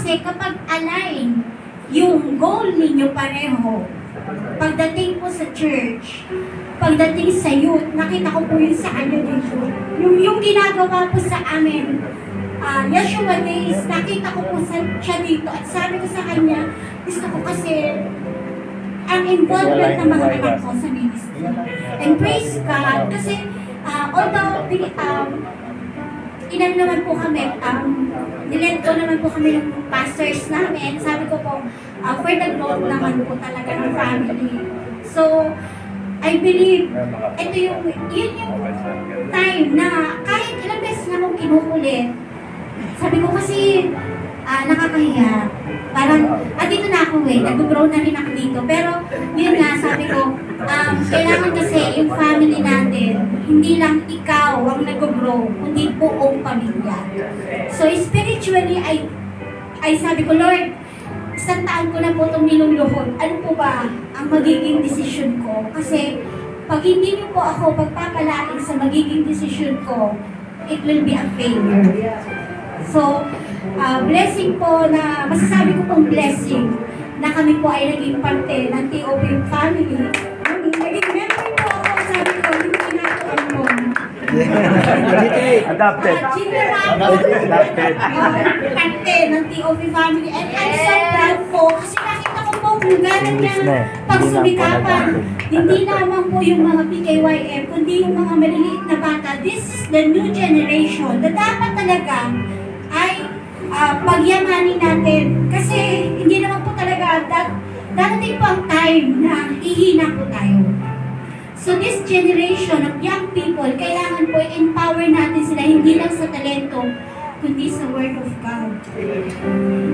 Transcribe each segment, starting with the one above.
Kasi kapag align yung goal ninyo pareho, pagdating po sa church, pagdating sa youth, nakita ko po yun sa ano dito. Yung ginagawa po sa amin, Yeshua Days, nakita ko po siya dito at sabi ko sa kanya, gusto ko kasi ang involvement ng mga anak ko sa ministry. And praise God, kasi although inan naman po kami, nilend ko naman po kami ng pastors namin, sabi ko po, for the growth naman po talaga ng family. So, I believe, ito yun yung time na kahit ilang beses na akong kinukulit, sabi ko kasi, nakakahiya. Parang, dito na ako nag-grow na rin ako dito. Pero, yun nga, sabi ko, kailangan kasi yung family natin, hindi lang ikaw ang nag-grow, kundi buong pamilya. So, spiritually, ay sabi ko, Lord, isang taon ko na po itong niluluhod. Ano po ba ang magiging desisyon ko? Kasi, pag hindi niyo po ako pagpapalain sa magiging desisyon ko, it will be a failure. So, blessing po na, masasabi ko pong blessing na kami po ay naging parte ng TOP family. Naging member po ako, sabi ko, yung pinatuan ko. Adopted. Adopted. Parte ng TOP family. And I'm so proud po kasi nakita ko po kung gano'n niya pagsumikapan. Hindi lamang po yung mga PKYM, kundi yung mga maliliit na bata. This is the new generation na dapat talaga ay pagyamanin natin. Kasi hindi naman po talaga, darating po ang time na ihina po tayo. So this generation of young people, kailangan po empower natin sila, hindi lang sa talento, kundi sa Word of God.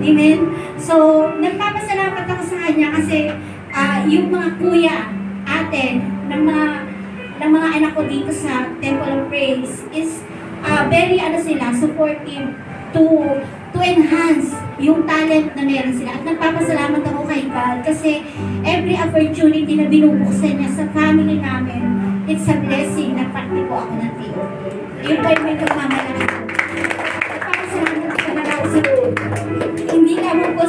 Amen? So, nagpapasalamat ako sa kanya kasi yung mga kuya, ate, ng mga anak ko dito sa Temple of Praise is very supportive to enhance yung talent na meron sila. At nagpapasalamat ako kay God kasi every opportunity na binubuksan niya sa family namin, it's a blessing na parte po ako ng Tio. Yung pa yung may pagmamalaki ko. Nagpapasalamat ako na lang sa hindi naman po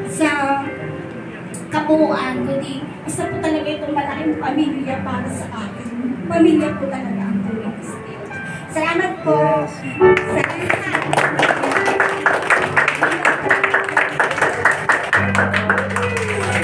sa kabuuan, kundi isa po talaga itong malaking pamilya para sa akin. Pamilya po talaga ang tuwing. Salamat po. Salamat.